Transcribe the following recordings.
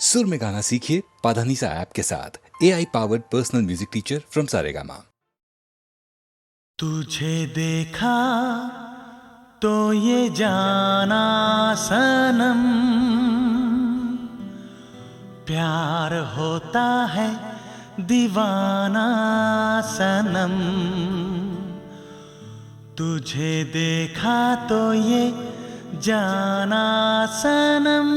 सुर में गाना सीखिए पाधानीसा ऐप के साथ। AI powered personal music teacher from Saregama. तुझे देखा तो ये जाना सनम, प्यार होता है दीवाना सनम। तुझे देखा तो ये जाना सनम।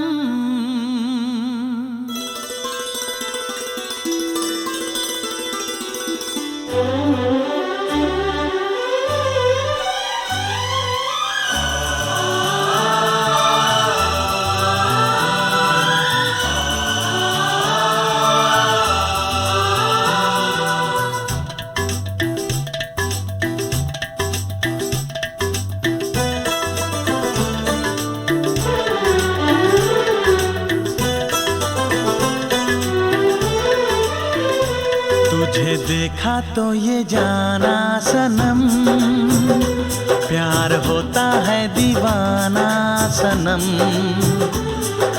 तुझे देखा तो ये जाना सनम, प्यार होता है दीवाना सनम।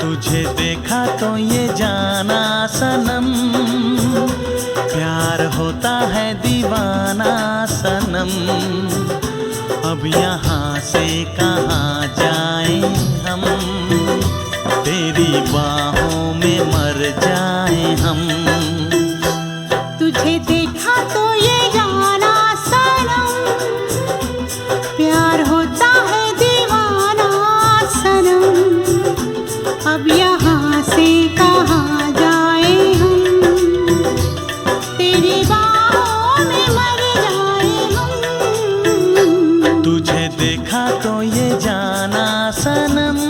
तुझे देखा तो ये जाना सनम, प्यार होता है दीवाना सनम। अब यहाँ से कहाँ जाएं हम, तेरी बाहों में मर जाएं हम। तुझे देखा तो ये जाना सनम, प्यार होता है दीवाना सनम। अब यहाँ से कहाँ जाए हम, तेरी बाहों में मर जाए हम। तुझे देखा तो ये जाना सनम।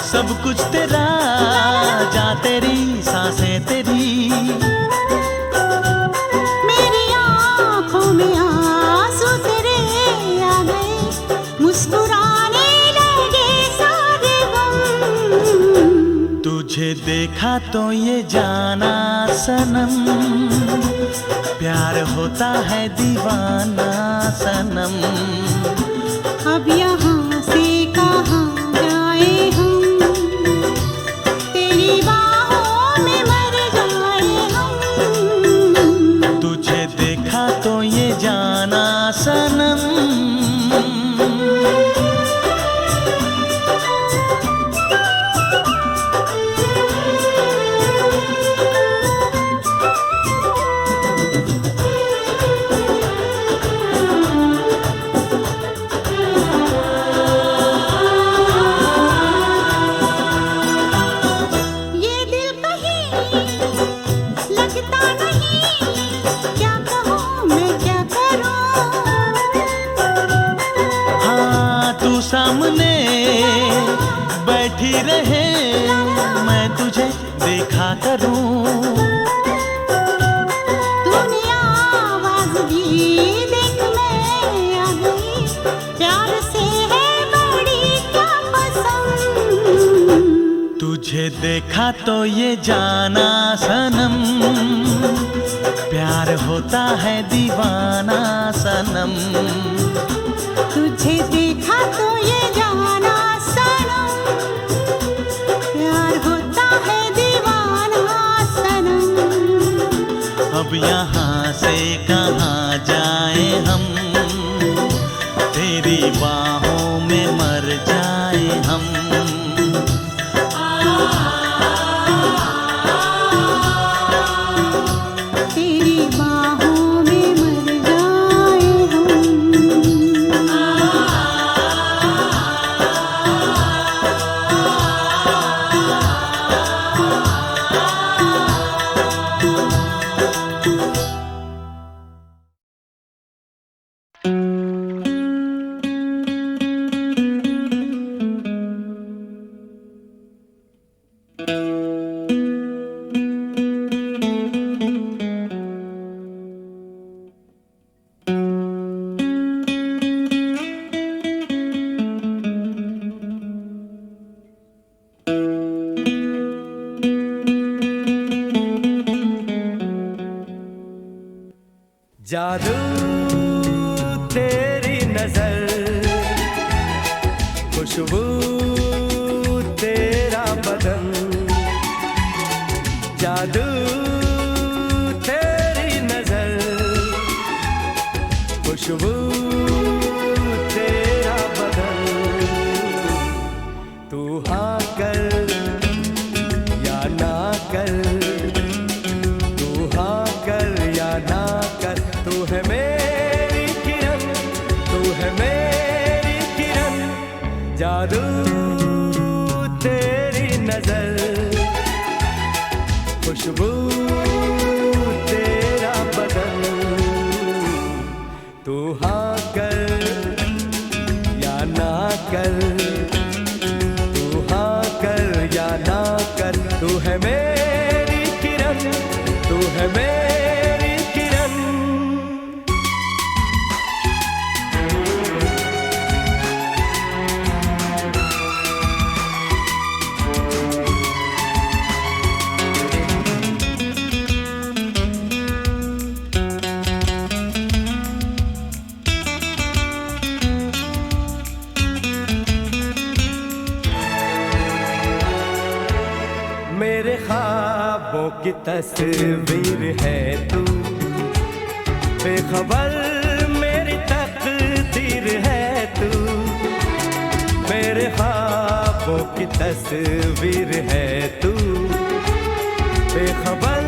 सब कुछ तेरा, जा तेरी सांसें तेरी। मेरी आँखों में आंसू तेरे आ गए, मुस्कुराने लगे सारे गम। तुझे देखा तो ये जाना सनम, प्यार होता है दीवाना सनम। अब यहाँ से कहाँ जाए हम, तेरी बाहों में मर जाए हम। तुझे देखा तो ये जाना सनम। सामने बैठी रहे, मैं तुझे देखा करूं। तूने आवाज दी, देख मैं आ गई, प्यार से है बड़ी क्या पसंद। तुझे देखा तो ये जाना सनम, प्यार होता है दीवाना सनम। तुझे देखा तो ये जाना सनम, प्यार होता है दीवाना सनम। अब यहाँ से कहाँ जाए हम, तेरी बाहों में मर जाए हम। तेरी बाहों में मर जाए हम। जादू तेरी नजर, खुशबू तेरा बदन, जादू तेरी नजर, खुशबू तेरा बदन, तू हाँ कर या ना कर, तू हाँ कर या ना कर, तू है मेरी किरण, तू है मेरी किरण, जादू तेरी नजर, खुशबू तेरा बदन, तू हाँ कर या ना कर, तू हाँ कर या ना कर, तू है मेरी किरण, तू है मेरी किरण। मेरे ख्वाबों की तस्वीर है तू, बेखबर मेरी तकदीर है तू, मेरे ख्वाबों की तस्वीर है तू, बेखबर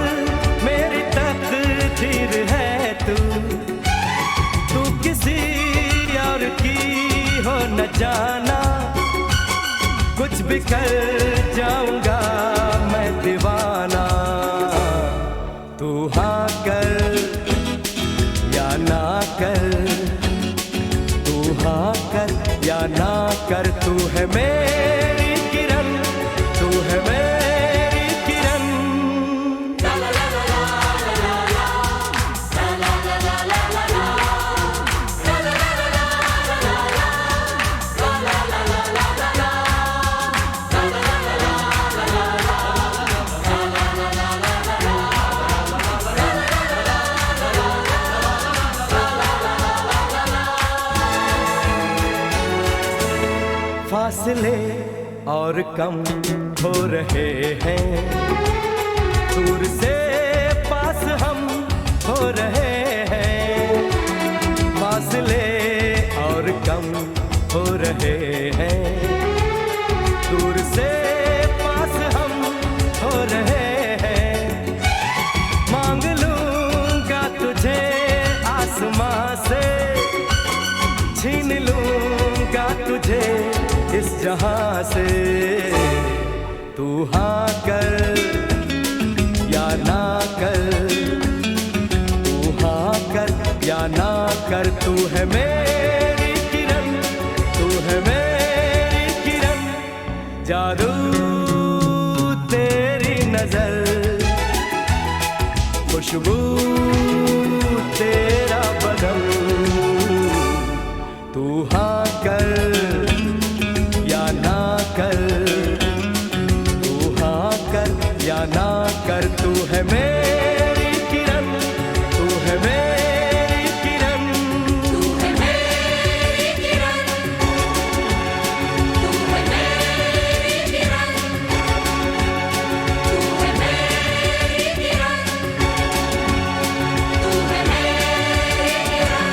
मेरी तकदीर है तू, तू किसी और की हो न जाना, कुछ भी कर जाऊंगा मैं दीवाना, तू हाँ कर या ना कर, तू हाँ कर या ना कर, तू है मेरी किरण, तू है मेरी किरण। फासले और कम हो रहे हैं, दूर से पास हम हो रहे हैं, फासले और कम हो रहे हैं, दूर से पास हम हो रहे हैं, मांग लूंगा तुझे आसमां से, छीन लूंगा तुझे इस जहां से, तू हाँ कर या ना कर, तू हाँ कर या ना कर, तू है मेरी किरण, तू है मेरी किरण, जादू तेरी नजर, खुशबू तेरा बदन, तू हाँ कर या ना कर, तू हाँ कर या ना कर, तू है मेरी किरण, तू है मेरी किरण, तू है मेरी किरण, तू है मेरी किरण, तू है मेरी किरण, तू है मेरी किरण।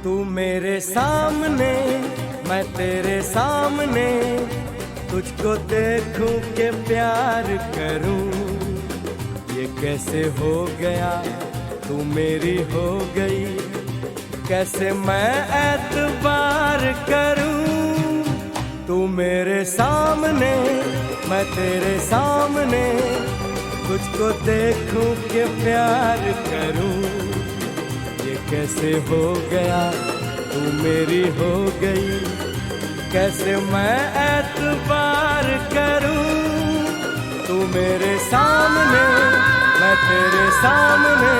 तू मेरे सामने, मैं तेरे सामने, तुझको देखूं के प्यार करूं, ये कैसे हो गया तू मेरी हो गई, कैसे मैं एतबार करूं। तू मेरे सामने मैं तेरे सामने, तुझको देखूं के प्यार करूं, ये कैसे हो गया तू मेरी हो गई, कैसे मैं एतबार करूं। तू मेरे सामने मैं तेरे सामने,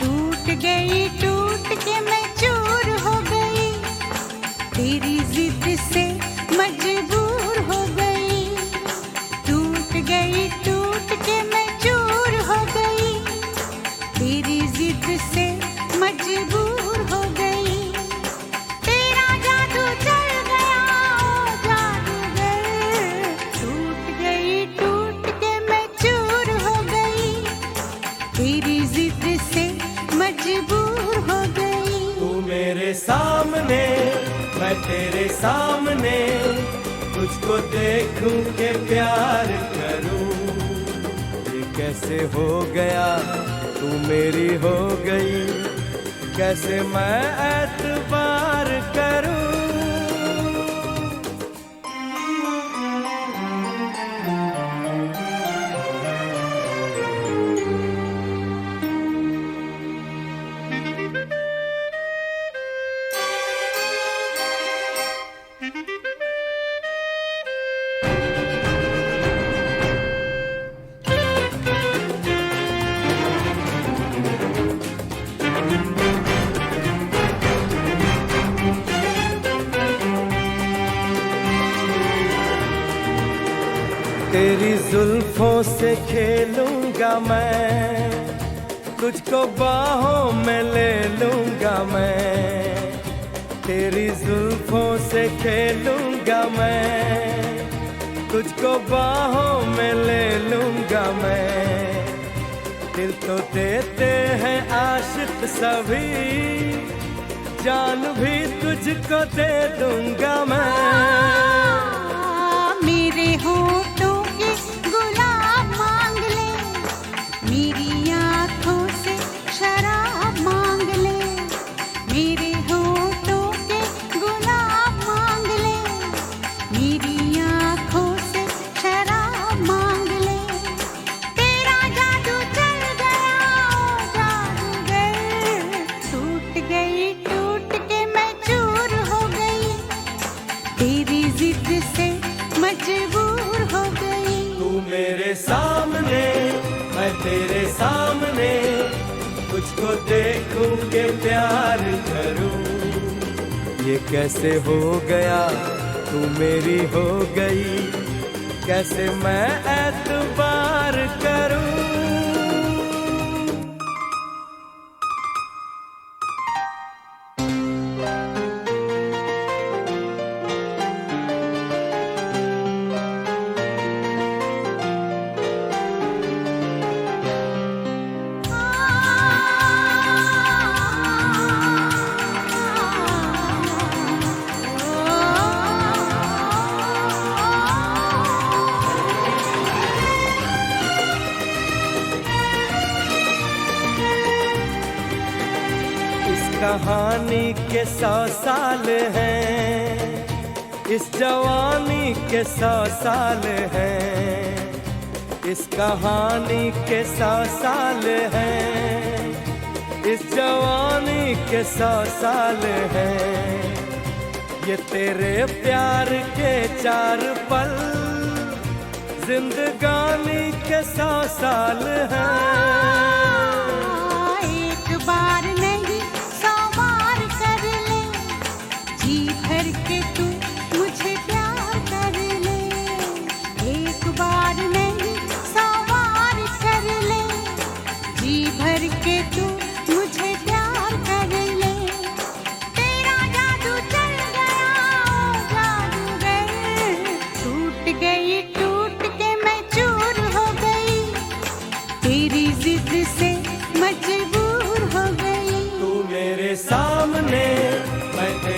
टूट गई टूट के मैं चूर हो गई, तेरी जिद से मजबूर हो गई। टूट गई टूट के मैं चूर हो गई, तेरी जिद से मजबूर हो गई। तेरा जादू चल गया ओ जादूगर, टूट गई टूट के मैं चूर हो गई, तेरी जिद से मजबूर हो गई। तू मेरे सामने मैं तेरे सामने, तुझको देखूं के प्यार करूं, ये कैसे हो गया तू मेरी हो गई, कैसे मैं एतबार करूं। तेरी जुल्फों से खेलूंगा मैं, तुझको बाहों में ले लूंगा मैं। तेरी जुल्फों से खेलूंगा मैं, तुझको बाहों में ले लूंगा मैं। दिल तो देते हैं आशिक सभी, जान भी तुझको दे दूंगा मैं। मेरे होठों के गुलाब मांग ले, मेरी आँखों से शराब मांग ले। मेरे होठों के गुलाब मांग ले, मेरी आँखों से शराब मांग ले। तेरा जादू चल गया ओ जादूगर, टूट गई टूट के मैं चूर हो गई, तेरी जिद से मजबूर हो गई। तू मेरे सामने मैं तेरे सामने, तुझको देखूं के प्यार करूं, ये कैसे हो गया तू मेरी हो गई, कैसे मैं एतबार करूं। कहानी के 100 साल हैं, इस जवानी के 100 साल हैं। इस कहानी के 100 साल हैं, इस जवानी के 100 साल हैं। ये तेरे प्यार के 4 पल, जिंदगानी के 100 साल हैं। एक बार नहीं 100 बार कर ले, जी भर के तू मुझे प्यार कर ले। एक बार नहीं 100 बार कर ले, जी भर के तू मुझे प्यार कर ले। तेरा जादू चल गया ओ जादूगर, टूट गई टूट के मैं चूर हो गई, तेरी जिद से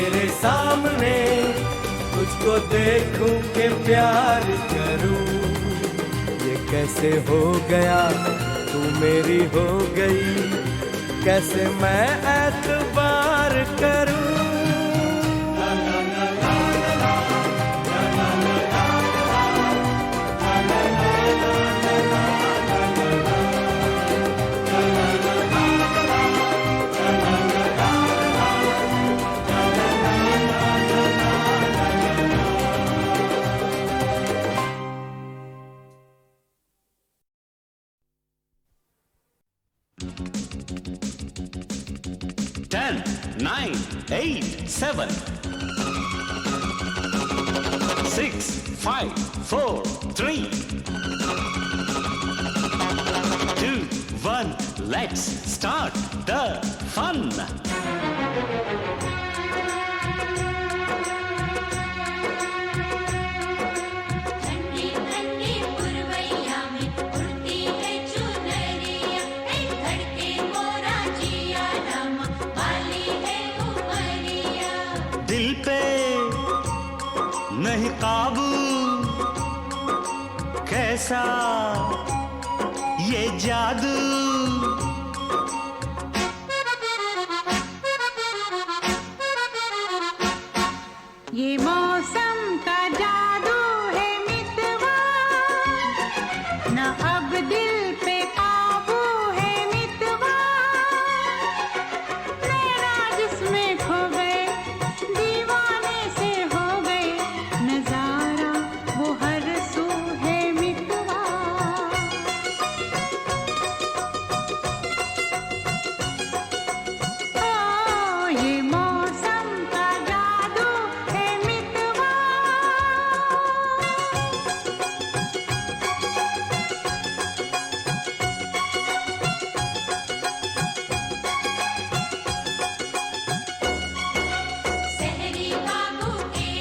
तेरे सामने, तुझको देखूं के प्यार करूं। ये कैसे हो गया, तू मेरी हो गई, कैसे मैं एतबार करूं। Ten, 9, 8, 7, 6, 5, 4, 3, 2, 1. Let's start the fun. ठंडी ठंडी पुरवैया में उड़ती है चुनरिया, धड़के मोरा जिया रामा, वाली है उमरिया। दिल पे नहीं काबू, कैसा ये जादू। ये मौसम का जादू है मितवा, न अब दिल पे काबू है मितवा। नैना जिसमें खो गए, दीवाने से हो गए, नजारा वो हर सू है मितवा। ओ ये मौसम का जादू है मितवा। सहरी बाबू के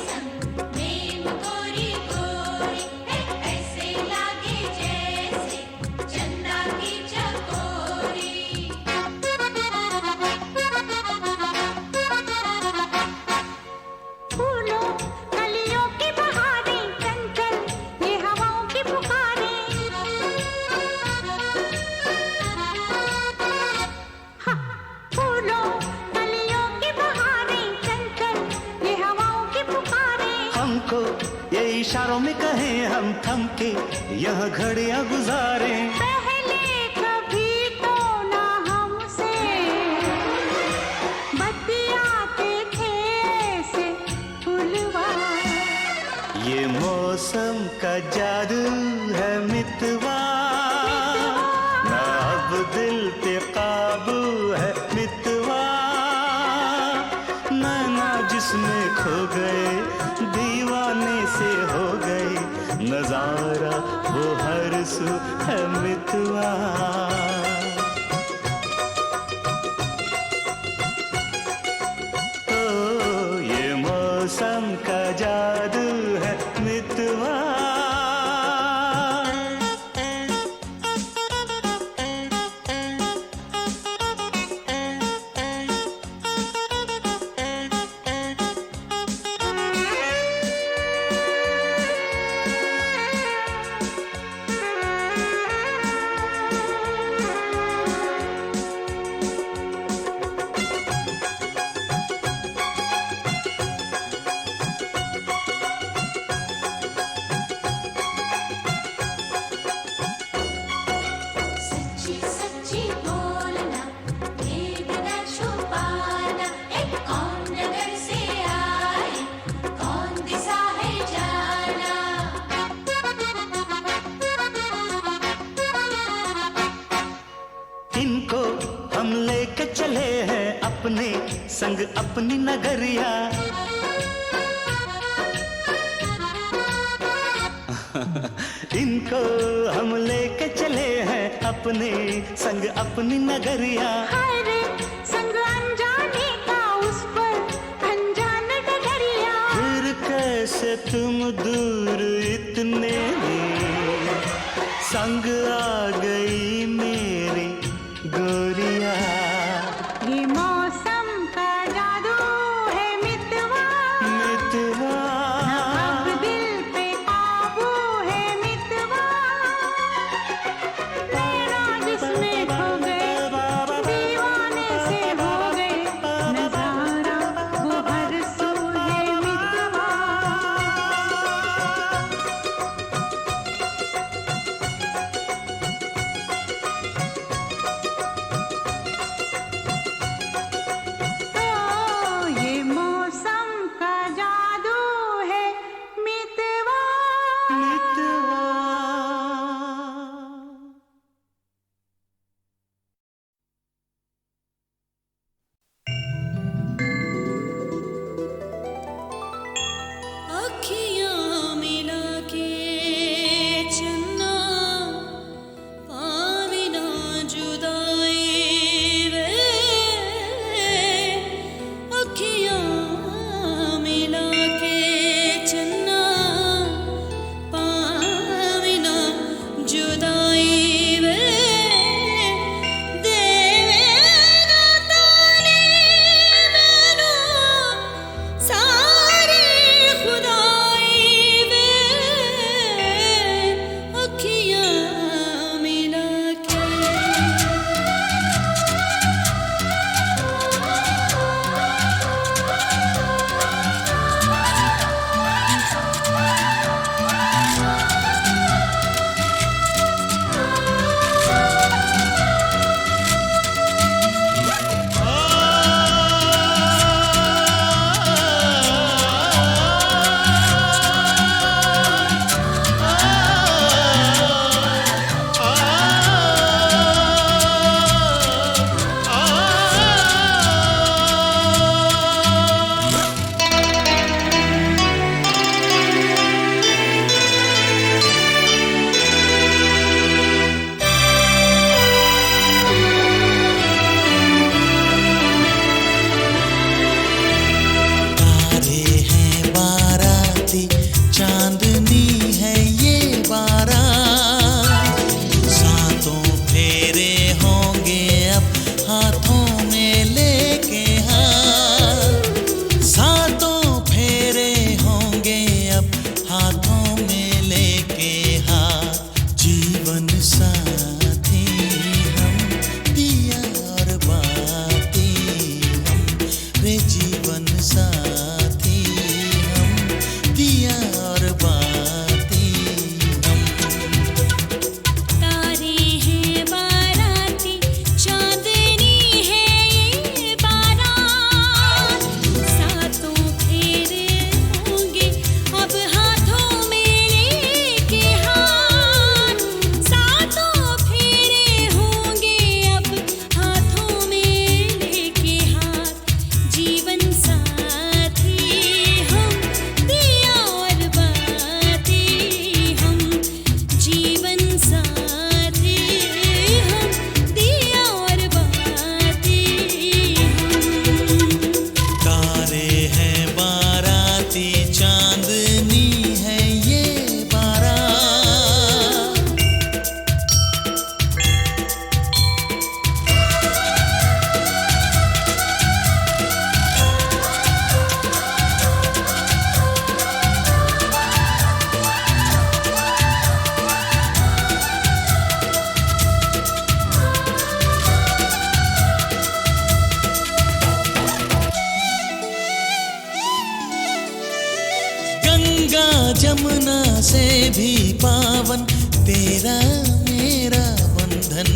संग प्रेम गोरी गोरी, ऐसे लागे जैसे चंदा की चकोरी। फूलों कलियों की बहारें चंचल, ये हवाओं की पुकारें। हाँ, फूलों कलियों की बहारें चंचल, ये हवाओं की पुकारें। हमको ये इशारों में कहें, हम थम के यह घड़ियां गुजारें। पहले कभी तो ना हमसे बतियाते थे ऐसे फुलवा। ये मौसम का जादू है मितवा, ना अब दिल पे काबू है मितवा। नैना जिसमें खो गए, दीवाने से हो गए, नजारा वो हर सू है मितवा। ओ ये मौसम का जादू है मितवा। सच्ची सच्ची बोलना, भेद न छुपाना, कौन नगर से आए, कौन दिशा है जाना। इनको हम लेके चले हैं अपने संग अपनी नगरिया। इनको हम लेके चले हैं अपने संग अपनी नगरिया। हर संग अनजाने का उस पर अनजान डगरिया। फिर कैसे तुम दूर इतने संग आ गई मेरी गोरिया। ये मौसम का जादू है है बाराती चांदनी है ये बारात। गंगा जमुना से भी पावन तेरा मेरा बंधन।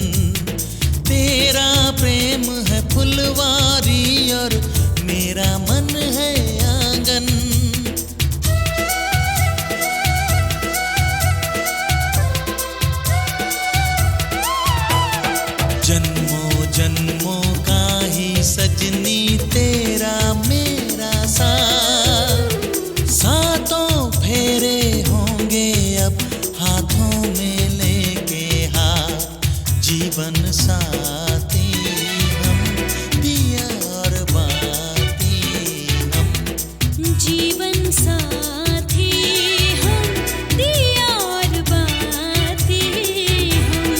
तेरा प्रेम है फुलवारी और मेरा मन है आंगन। जन्मों जन्मों का ही सजनी तेरा मेरा साथ। सातों फेरे होंगे अब हाथों में लेके हाथ। जीवन साथी हम दिया और बाती हम। जीवन साथी हम दिया और बाती हम।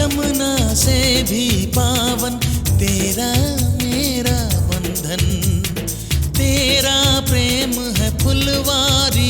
यमुना से भी पावन तेरा मेरा बंधन। तेरा प्रेम है फुलवारी